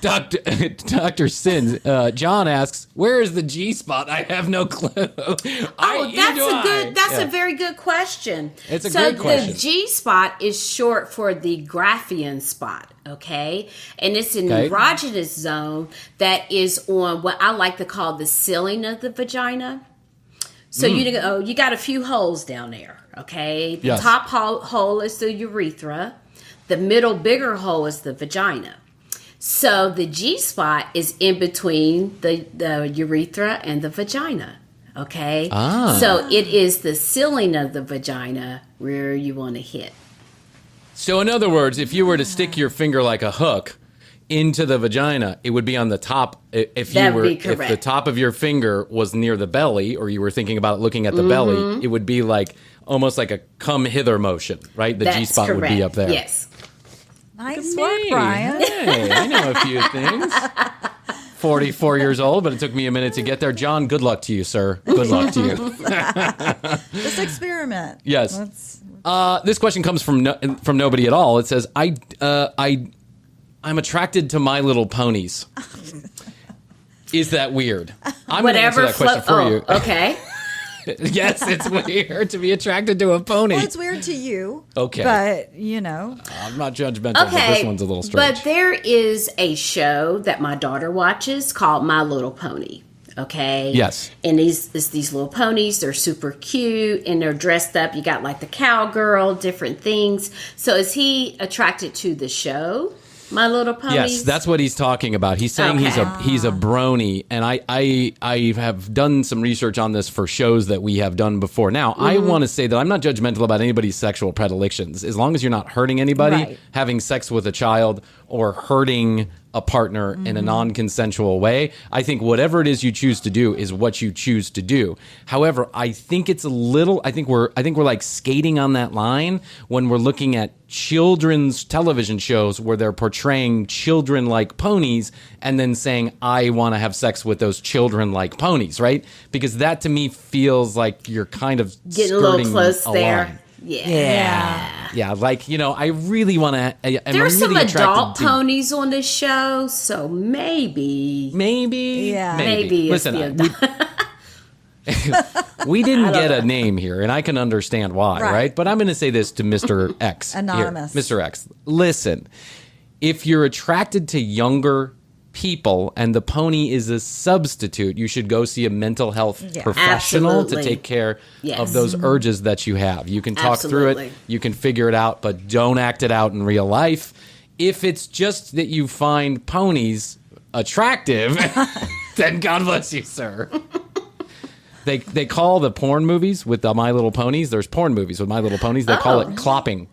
Dr. Sin, John asks, where is the G-spot? I have no clue. That's a very good question. It's a great question. So the G-spot is short for the Graphian spot, okay? And it's an erogenous zone that is on what I like to call the ceiling of the vagina. So you got a few holes down there, okay? The top hole is the urethra. The middle bigger hole is the vagina. So the G-spot is in between the urethra and the vagina, okay? So it is the ceiling of the vagina where you want to hit. So in other words, if you were to stick your finger like a hook into the vagina, it would be on the top. If the top of your finger was near the belly, or you were thinking about looking at the belly, it would be like almost like a come hither motion, right? The G-spot would be up there. Yes. Nice work, Bryan. Hey, I know a few things. 44 years old, but it took me a minute to get there. John, good luck to you, sir. Good luck to you. Just experiment. Yes. This question comes from nobody at all. It says, I'm attracted to My Little Ponies. Is that weird? I'm going to answer that question for you. Okay. Yes, it's weird to be attracted to a pony. Well, it's weird to you. Okay. But, you know. I'm not judgmental, but this one's a little strange. But there is a show that my daughter watches called My Little Pony. Okay? Yes. And it's these little ponies. They're super cute, and they're dressed up. You got like the cowgirl, different things. So is he attracted to the show? My Little Ponies? Yes, that's what he's talking about. He's saying he's a brony, and I have done some research on this for shows that we have done before. Now, I want to say that I'm not judgmental about anybody's sexual predilections. As long as you're not hurting anybody, having sex with a child, or hurting a partner in a non-consensual way, I think whatever it is you choose to do is what you choose to do. However, I think it's a little. I think we're like skating on that line when we're looking at children's television shows where they're portraying children like ponies and then saying, I want to have sex with those children like ponies, right? Because that to me feels like you're kind of getting a little close there. Line. Yeah. Like, you know, I really want to. There's some adult ponies on this show, so maybe. Yeah. Maybe. Listen, we didn't get a name here, and I can understand why, right? But I'm going to say this to Mr. X. Anonymous. Here. Mr. X, listen, if you're attracted to younger people and the pony is a substitute, you should go see a mental health professional to take care of those urges that you have. You can talk through it, you can figure it out, but don't act it out in real life. If it's just that you find ponies attractive, then God bless you, sir. They call the porn movies with the My Little Ponies, there's porn movies with My Little Ponies, they call it clopping.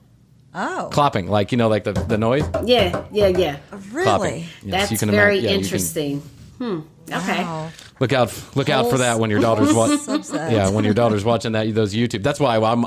Oh. Clopping, like, you know, like the noise? Yeah. Really? Clopping. Yes, that's very interesting. Okay. Wow. Look out for that when your daughter's watching. When your daughter's watching those YouTube. That's why I'm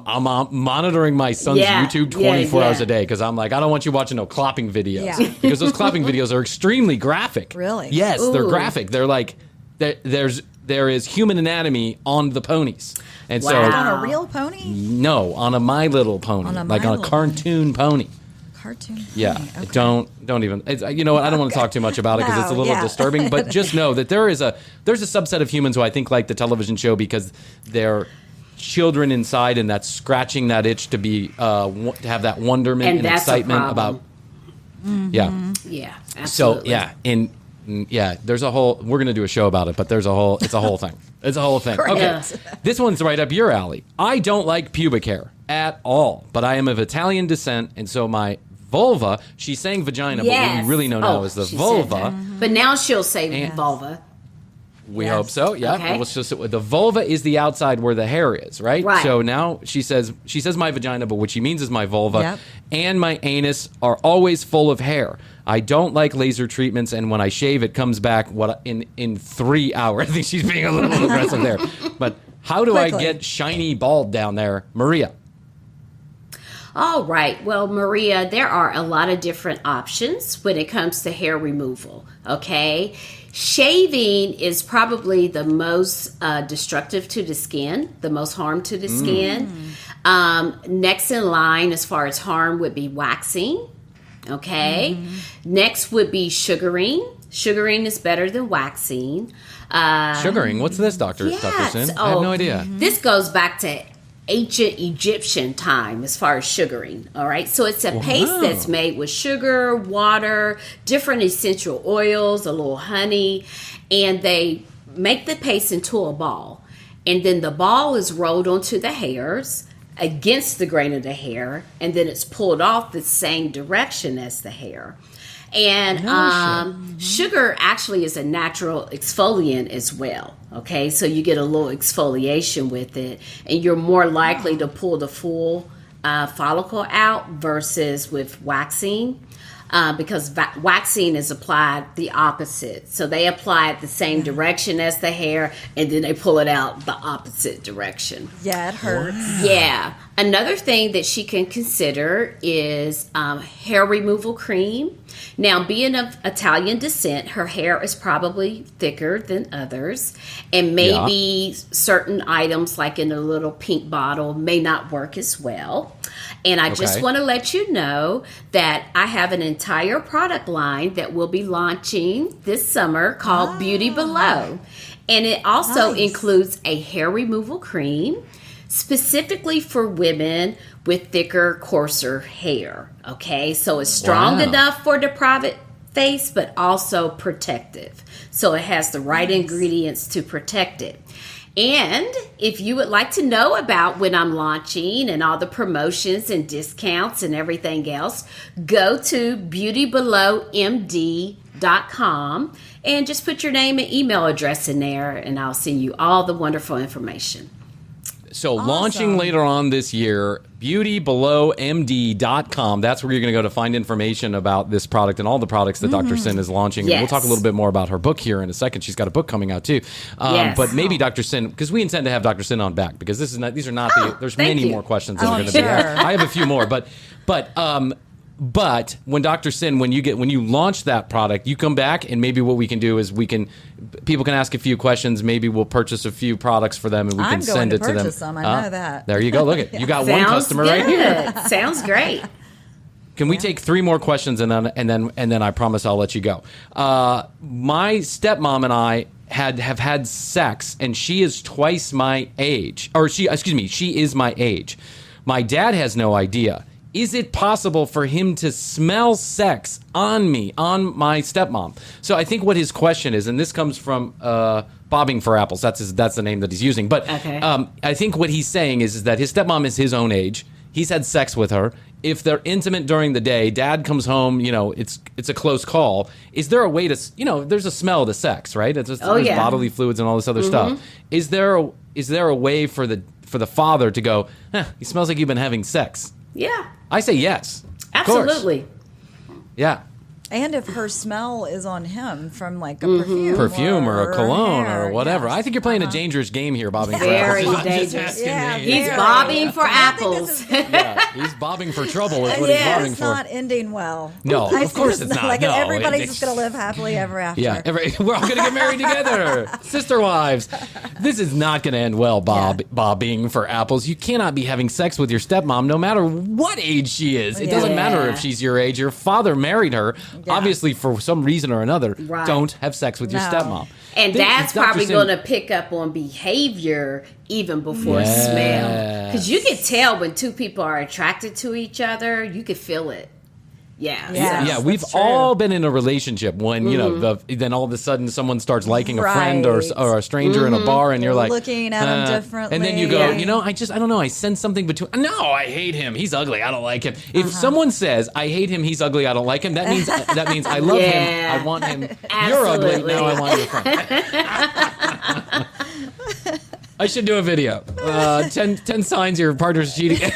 monitoring my son's YouTube 24 hours a day, because I'm like, I don't want you watching no clopping videos, because those clopping videos are extremely graphic. Really? Yes, they're graphic. They're like there's there is human anatomy on the ponies. And On a real pony? No, on a My Little Pony, on a cartoon pony. Cartoon pony. Yeah, okay. Don't even. You know what? I don't want to talk too much about it because it's a little disturbing. But just know that there's a subset of humans who I think like the television show because they're children inside, and that's scratching that itch to be to have that wonderment and excitement about. Mm-hmm. Yeah, absolutely. So there's a whole. We're gonna do a show about it, but it's a whole thing. It's a whole thing. Great. Okay, this one's right up your alley. I don't like pubic hair at all, but I am of Italian descent, and so my vulva. She's saying vagina, but what we really know now is the vulva. But now she'll say vulva. We hope so. Yeah. Okay. The vulva is the outside where the hair is, right? Right. So now she says my vagina, but what she means is my vulva and my anus are always full of hair. I don't like laser treatments, and when I shave, it comes back in 3 hours. I think she's being a little aggressive there. But how do I get shiny bald down there, Maria? All right. Well, Maria, there are a lot of different options when it comes to hair removal. Okay. Shaving is probably the most destructive to the skin, the most harm to the skin. Next in line as far as harm would be waxing. Okay. Next would be sugaring. Sugaring is better than waxing. Sugaring? What's this, Dr. Sin? I have no idea. This goes back to ancient Egyptian time as far as sugaring. All right. So it's a paste that's made with sugar, water, different essential oils, a little honey, and they make the paste into a ball. And then the ball is rolled onto the hairs against the grain of the hair, and then it's pulled off the same direction as the hair. And sugar actually is a natural exfoliant as well. Okay, so you get a little exfoliation with it, and you're more likely to pull the full follicle out versus with waxing. Because waxing is applied the opposite. So they apply it the same direction as the hair, and then they pull it out the opposite direction. Yeah, it hurts. Wow. Yeah. Another thing that she can consider is hair removal cream. Now, being of Italian descent, her hair is probably thicker than others, and maybe certain items, like in a little pink bottle, may not work as well. And I just want to let you know that I have an entire product line that will be launching this summer called Beauty Below. And it also includes a hair removal cream specifically for women with thicker, coarser hair. Okay, so it's strong enough for the private face, but also protective. So it has the right ingredients to protect it. And if you would like to know about when I'm launching and all the promotions and discounts and everything else, go to beautybelowmd.com and just put your name and email address in there, and I'll send you all the wonderful information. So launching later on this year, beautybelowmd.com. That's where you're going to go to find information about this product and all the products that Dr. Sin is launching. And we'll talk a little bit more about her book here in a second. She's got a book coming out too. But maybe Dr. Sin, because we intend to have Dr. Sin on back, because these are not there's many more questions that are going to be asked. I have a few more, but when Dr. Sin, when you launch that product, you come back, and maybe what we can do is people can ask a few questions. Maybe we'll purchase a few products for them, and we can send it to them. Some. I know that. There you go. Look you got one customer right here. Sounds great. Can we take 3 more questions, and then I promise I'll let you go. My stepmom and I have had sex, and she is twice my age, or she is my age. My dad has no idea. Is it possible for him to smell sex on me, on my stepmom? So I think what his question is, and this comes from Bobbing for Apples. That's the name that he's using. But I think what he's saying is that his stepmom is his own age. He's had sex with her. If they're intimate during the day, dad comes home, it's a close call. Is there a way to, there's a smell to sex, right? There's bodily fluids and all this other stuff. Is there a way for the father to go, he smells like you've been having sex? Yeah. I say yes. Absolutely. Yeah. And if her smell is on him from like a perfume or a cologne hair, or whatever. yes. I think you're playing a dangerous game here, bobbing for Very apples. dangerous. Yeah, He's very. bobbing for I think apples. this is- Yeah, he's bobbing for trouble is what he's bobbing it's for. not ending well. No, I of course think it's not. Like No, everybody's just going to live happily ever after. Yeah, we're all going to get married together. Sister wives. This is not going to end well, bobbing for apples. You cannot be having sex with your stepmom no matter what age she is. It doesn't matter if she's your age. Your father married her, obviously for some reason or another. Right. Don't have sex with your stepmom. And dad's probably going to pick up on behavior even before smell. Because you can tell when two people are attracted to each other. You can feel it. Yeah, we've all been in a relationship when, you know, then all of a sudden someone starts liking a friend or a stranger in a bar and you're like... looking at him differently. And then you go, you know, I don't know, I sense something between... No, I hate him. He's ugly. I don't like him. If someone says, I hate him, he's ugly, I don't like him, that means I love him, I want him. Absolutely. You're ugly, now I want your friend. I should do a video. 10 signs your partner's cheating.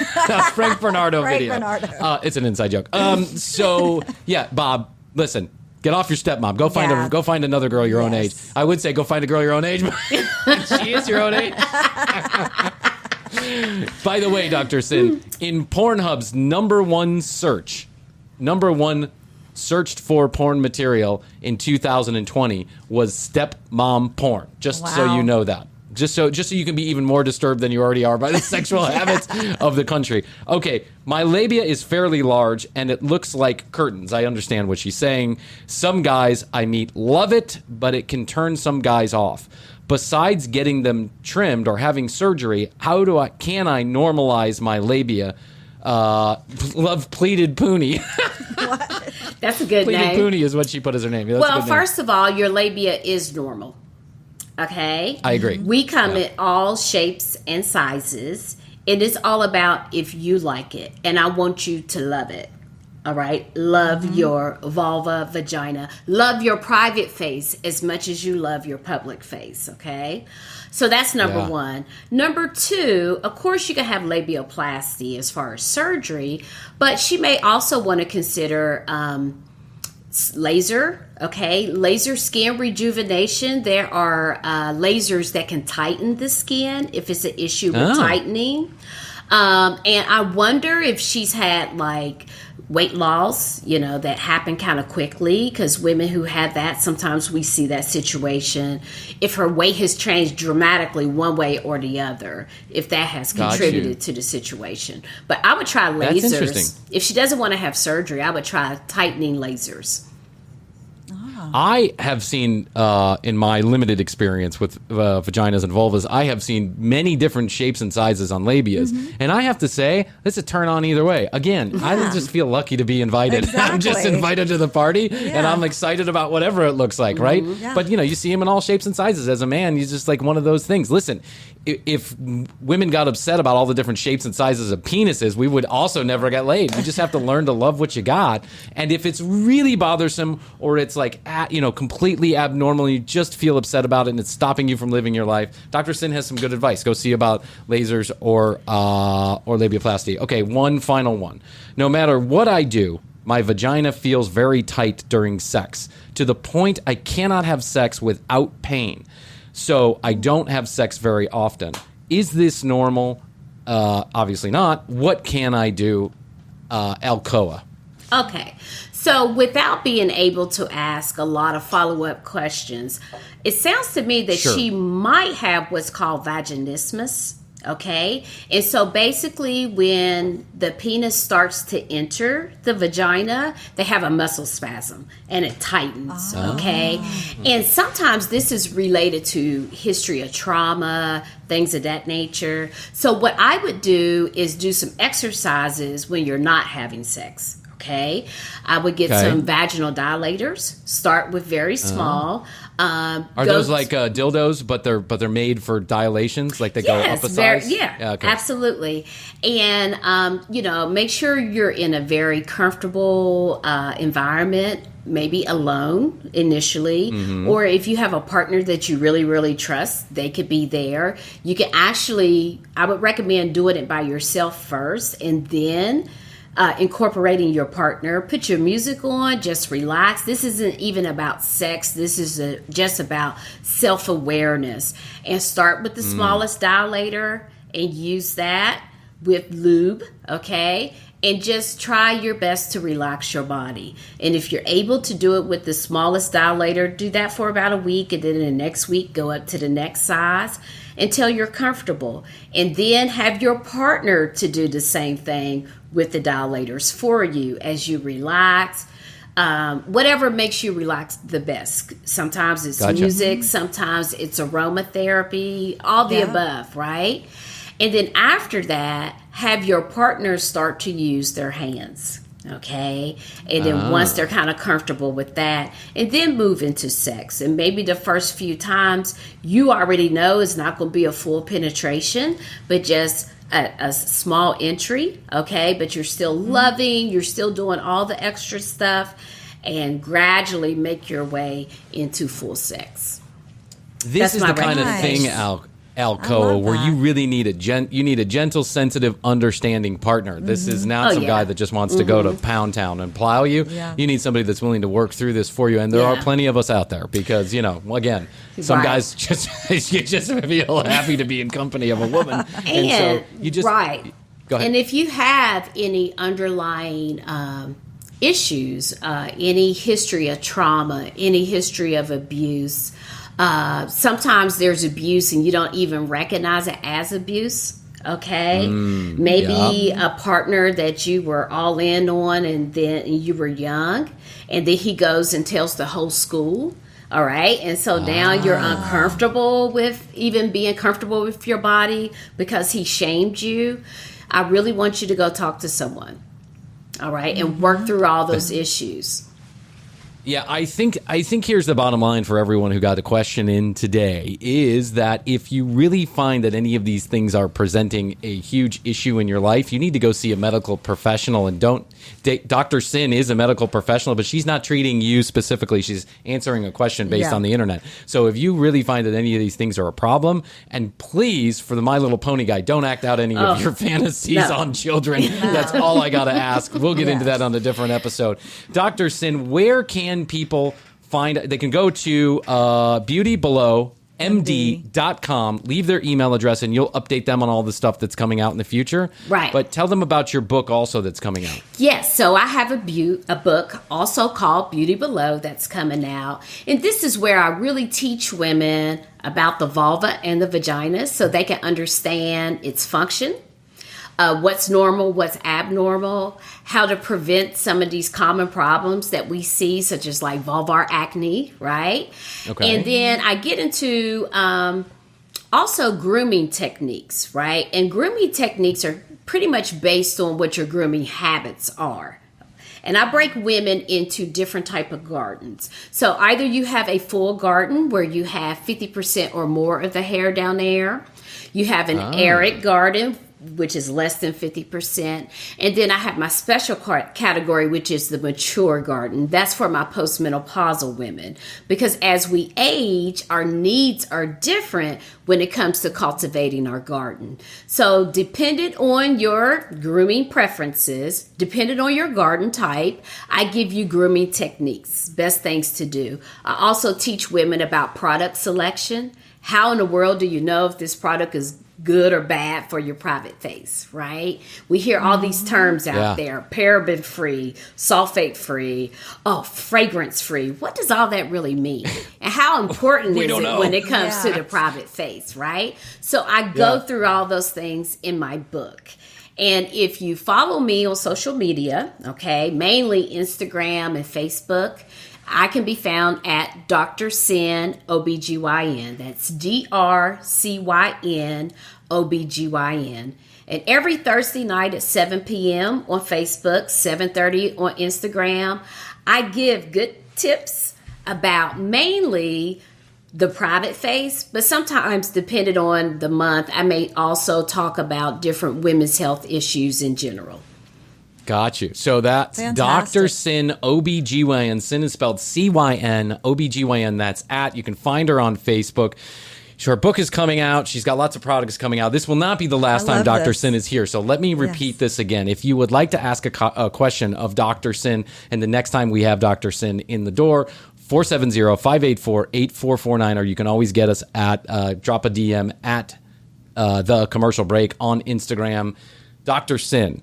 Frank Bernardo video. It's an inside joke. So yeah, Bob, listen. Get off your stepmom. Go find another girl your own age. I would say go find a girl your own age, but she is your own age. By the way, Dr. Sin, in Pornhub's number one searched for porn material in 2020 was stepmom porn. Just so you know that. Just so you can be even more disturbed than you already are by the sexual habits of the country. Okay, my labia is fairly large, and it looks like curtains. I understand what she's saying. Some guys I meet love it, but it can turn some guys off. Besides getting them trimmed or having surgery, can I normalize my labia? Love pleated Poonie. That's a good pleated name. Poonie is what she put as her name. That's well, first of all, your labia is normal. Okay? I agree. We come in all shapes and sizes. It is all about if you like it. And I want you to love it. All right? Love your vulva, vagina. Love your private face as much as you love your public face. Okay? So that's number one. Number two, of course, you can have labiaplasty as far as surgery, but she may also want to consider laser. Okay, laser skin rejuvenation. There are lasers that can tighten the skin if it's an issue with tightening. And I wonder if she's had like weight loss, you know, that happened kind of quickly, because women who have that, sometimes we see that situation. If her weight has changed dramatically one way or the other, if that has contributed to the situation. But I would try lasers. That's interesting. If she doesn't want to have surgery, I would try tightening lasers. I have seen, in my limited experience with vaginas and vulvas, I have seen many different shapes and sizes on labias. And I have to say, it's a turn on either way. Again, I just feel lucky to be invited. Exactly. I'm just invited to the party, and I'm excited about whatever it looks like, right? Yeah. But, you know, you see them in all shapes and sizes. As a man, you're just like one of those things. Listen, if women got upset about all the different shapes and sizes of penises, we would also never get laid. You just have to learn to love what you got. And if it's really bothersome, or it's like, completely abnormal, you just feel upset about it and it's stopping you from living your life, Dr. Sin has some good advice. Go see about lasers or labiaplasty. Okay, one final one. No matter what I do, my vagina feels very tight during sex, to the point I cannot have sex without pain. So I don't have sex very often. Is this normal? Obviously not. What can I do? Alcoa. Okay. So without being able to ask a lot of follow-up questions, it sounds to me that she might have what's called vaginismus. Okay. And so basically when the penis starts to enter the vagina, they have a muscle spasm and it tightens. Okay. And sometimes this is related to history of trauma, things of that nature. So what I would do is do some exercises when you're not having sex. Okay, I would get some vaginal dilators. Start with very small. Are those like dildos, but they're made for dilations, like they go up a size? Absolutely. And make sure you're in a very comfortable environment. Maybe alone initially, or if you have a partner that you really, really trust, they could be there. You can actually, I would recommend doing it by yourself first, and then incorporating your partner. Put your music on, just relax. This isn't even about sex. This is just about self-awareness. And start with the smallest dilator and use that with lube, okay? And just try your best to relax your body. And if you're able to do it with the smallest dilator, do that for about a week, and then the next week go up to the next size until you're comfortable. And then have your partner to do the same thing with the dilators for you as you relax. Whatever makes you relax the best. Sometimes it's music, sometimes it's aromatherapy, all the above, right? And then after that, have your partner start to use their hands, okay? And then once they're kind of comfortable with that, and then move into sex. And maybe the first few times, you already know it's not going to be a full penetration, but just a small entry, okay? But you're still loving, you're still doing all the extra stuff, and gradually make your way into full sex. This is the kind of thing, Alcoa, where you really need a gentle, sensitive, understanding partner. This is not some guy that just wants to go to Pound Town and plow you. Yeah. You need somebody that's willing to work through this for you, and there are plenty of us out there because, again, some guys just you just feel happy to be in company of a woman, and so you just go ahead. And if you have any underlying issues, any history of trauma, any history of abuse. Sometimes there's abuse and you don't even recognize it as abuse, okay? Maybe a partner that you were all in on and then you were young, and then he goes and tells the whole school, all right? And so now you're uncomfortable with even being comfortable with your body because he shamed you. I really want you to go talk to someone, all right? And work through all those issues. Yeah, I think here's the bottom line for everyone who got a question in today is that if you really find that any of these things are presenting a huge issue in your life, you need to go see a medical professional. And Dr. Sin is a medical professional, but she's not treating you specifically. She's answering a question based on the internet. So if you really find that any of these things are a problem, and please, for the My Little Pony guy, don't act out any of your fantasies on children. That's all I got to ask. We'll get into that on a different episode. Dr. Sin, where can people find? They can go to beautybelowmd.com, leave their email address, and you'll update them on all the stuff that's coming out in the future. Right. But tell them about your book also that's coming out. Yes, so I have a book also called Beauty Below that's coming out. And this is where I really teach women about the vulva and the vagina so they can understand its function. What's normal, what's abnormal, how to prevent some of these common problems that we see, such as like vulvar acne, right? Okay. And then I get into also grooming techniques, right? And grooming techniques are pretty much based on what your grooming habits are. And I break women into different type of gardens. So either you have a full garden where you have 50% or more of the hair down there. You have an arid garden, which is less than 50%. And then I have my special category, which is the mature garden. That's for my postmenopausal women. Because as we age, our needs are different when it comes to cultivating our garden. So dependent on your grooming preferences, dependent on your garden type, I give you grooming techniques, best things to do. I also teach women about product selection. How in the world do you know if this product is good or bad for your private face, right? We hear all these terms out there, paraben free, sulfate free, fragrance free. What does all that really mean? And how important is it when it comes to the private face, right? So I go through all those things in my book. And if you follow me on social media, okay, mainly Instagram and Facebook, I can be found at Dr. Sin OBGYN. That's DRCYN OBGYN. And every Thursday night at 7 p.m. on Facebook, 7:30 on Instagram, I give good tips about mainly the private face, but sometimes, depending on the month, I may also talk about different women's health issues in general. Got you. So that's Dr. Sin OBGYN. Sin is spelled CYN, OBGYN. That's at. You can find her on Facebook. Her book is coming out. She's got lots of products coming out. This will not be the last time Dr. Sin is here. So let me repeat this again. If you would like to ask a question of Dr. Sin, and the next time we have Dr. Sin in the door, 470-584-8449, or you can always get us at drop a DM at The Commercial Break on Instagram. Dr. Sin,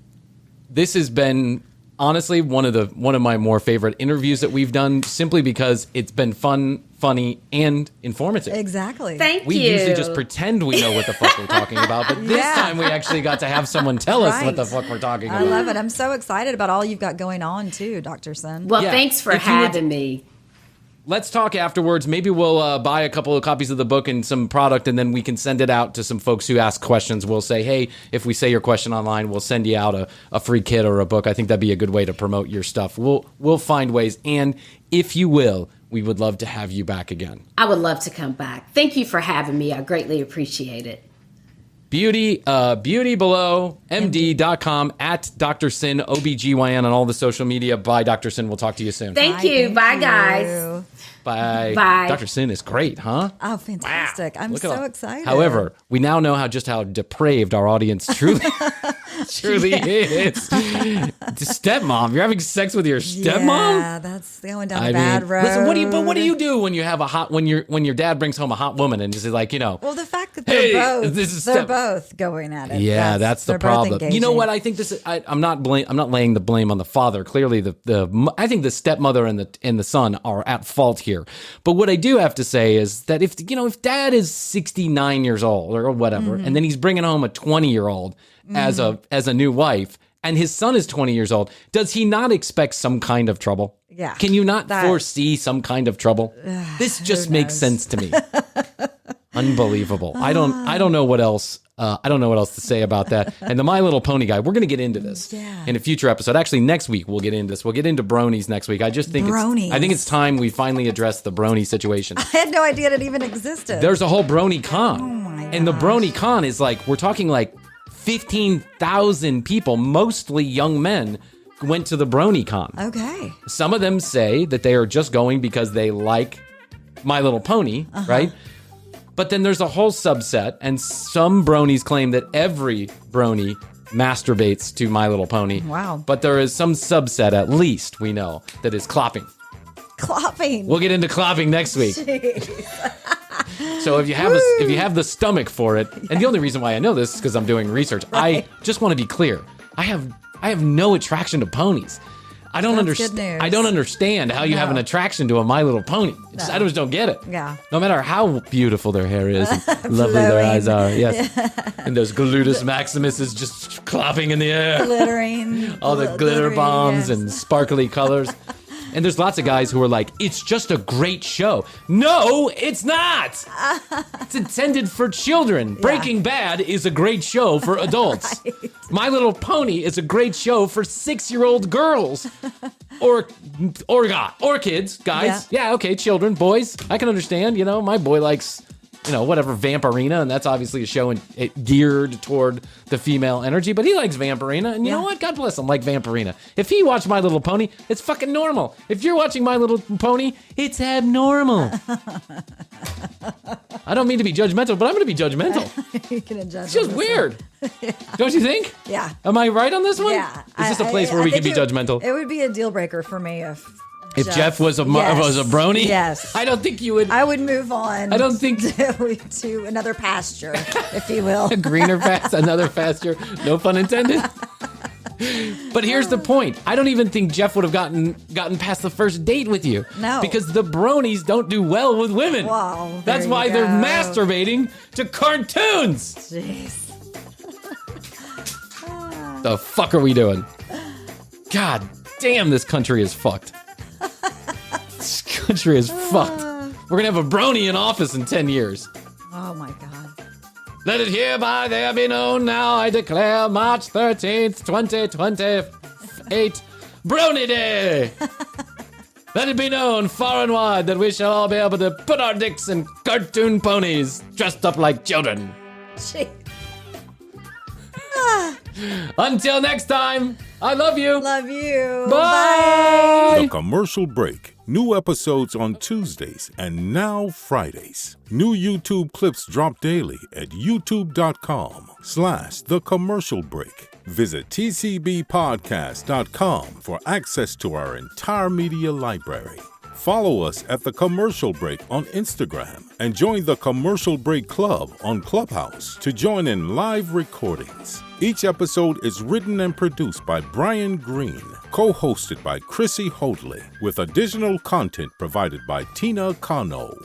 this has been honestly one of my more favorite interviews that we've done, simply because it's been fun, funny, and informative. Exactly. Thank you. We usually just pretend we know what the fuck we're talking about, but this time we actually got to have someone tell us what the fuck we're talking about. I love it. I'm so excited about all you've got going on too, Dr. Sin. Well, thanks for having me. Let's talk afterwards. Maybe we'll buy a couple of copies of the book and some product, and then we can send it out to some folks who ask questions. We'll say, hey, if we say your question online, we'll send you out a free kit or a book. I think that'd be a good way to promote your stuff. We'll find ways. And if you will, we would love to have you back again. I would love to come back. Thank you for having me. I greatly appreciate it. BeautyBelowMD.com, at Dr. Sin OBGYN on all the social media. Bye, Dr. Sin. We'll talk to you soon. Thank you. Bye, guys. Bye. Bye. Dr. Sin is great, huh? Oh, fantastic. Wow. I'm so excited. However, we now know how depraved our audience truly is. Stepmom. You're having sex with your stepmom? Yeah, that's going down a bad road. Listen, what do you do when you have when your dad brings home a hot woman and just like, Well, the fact that they're both going at it. Yeah, that's the problem. You know what? I think I'm not laying the blame on the father. Clearly, I think the stepmother and the son are at fault here. But what I do have to say is that if dad is 69 years old or whatever, and then he's bringing home a 20-year-old as a new wife, and his son is 20 years old, does he not expect some kind of trouble? Yeah. Can you not foresee some kind of trouble? This just makes sense to me. Unbelievable. I don't know what else. I don't know what else to say about that. And the My Little Pony guy, we're going to get into this in a future episode. Actually, next week we'll get into this. We'll get into bronies next week. I just think it's time we finally address the brony situation. I had no idea it even existed. There's a whole brony con. Oh my gosh. And the brony con is we're talking 15,000 people, mostly young men, went to the brony con. Okay. Some of them say that they are just going because they like My Little Pony, right? But then there's a whole subset, and some bronies claim that every brony masturbates to My Little Pony. Wow. But there is some subset, at least we know, that is clopping. Clopping. We'll get into clopping next week. So if you have the stomach for it, and the only reason why I know this is because I'm doing research. Right. I just want to be clear. I have no attraction to ponies. I don't understand how you have an attraction to a My Little Pony. I just don't get it. Yeah. No matter how beautiful their hair is, and lovely their eyes are. Yes. Yeah. And those gluteus maximus is just clopping in the air. Glittering. All the glitter bombs and sparkly colors. And there's lots of guys who are like, it's just a great show. No, it's not. It's intended for children. Yeah. Breaking Bad is a great show for adults. Right. My Little Pony is a great show for 6-year-old girls. Or kids, guys. Yeah, okay, children, boys. I can understand. My boy likes, whatever, Vampirina, and that's obviously a show geared toward the female energy, but he likes Vampirina, and you know what? God bless him, like Vampirina. If he watched My Little Pony, it's fucking normal. If you're watching My Little Pony, it's abnormal. I don't mean to be judgmental, but I'm going to be judgmental. You're going to judge. It's just weird. Yeah. Don't you think? Yeah. Am I right on this one? Yeah. Is this a place where we can be judgmental? It would be a deal breaker for me if Jeff was a brony? Yes. I don't think you would. I would move on. I don't think to another pasture, if you will. A greener pasture, another pasture. No pun intended. But here's the point. I don't even think Jeff would have gotten past the first date with you. No. Because the bronies don't do well with women. Wow. That's why they're masturbating to cartoons. Jeez. The fuck are we doing? God damn, this country is fucked. This country is fucked. We're going to have a brony in office in 10 years. Oh, my God. Let it hereby there be known now, I declare March 13th, 2028, Brony Day. Let it be known far and wide that we shall all be able to put our dicks in cartoon ponies dressed up like children. Gee. Until next time, I love you. Love you. Bye. The Commercial Break. New episodes on Tuesdays and now Fridays. New YouTube clips drop daily at youtube.com/The Commercial Break. Visit tcbpodcast.com for access to our entire media library. Follow us at The Commercial Break on Instagram and join the Commercial Break Club on Clubhouse to join in live recordings. Each episode is written and produced by Brian Green, co-hosted by Krissy Hoadley, with additional content provided by Tina Cano.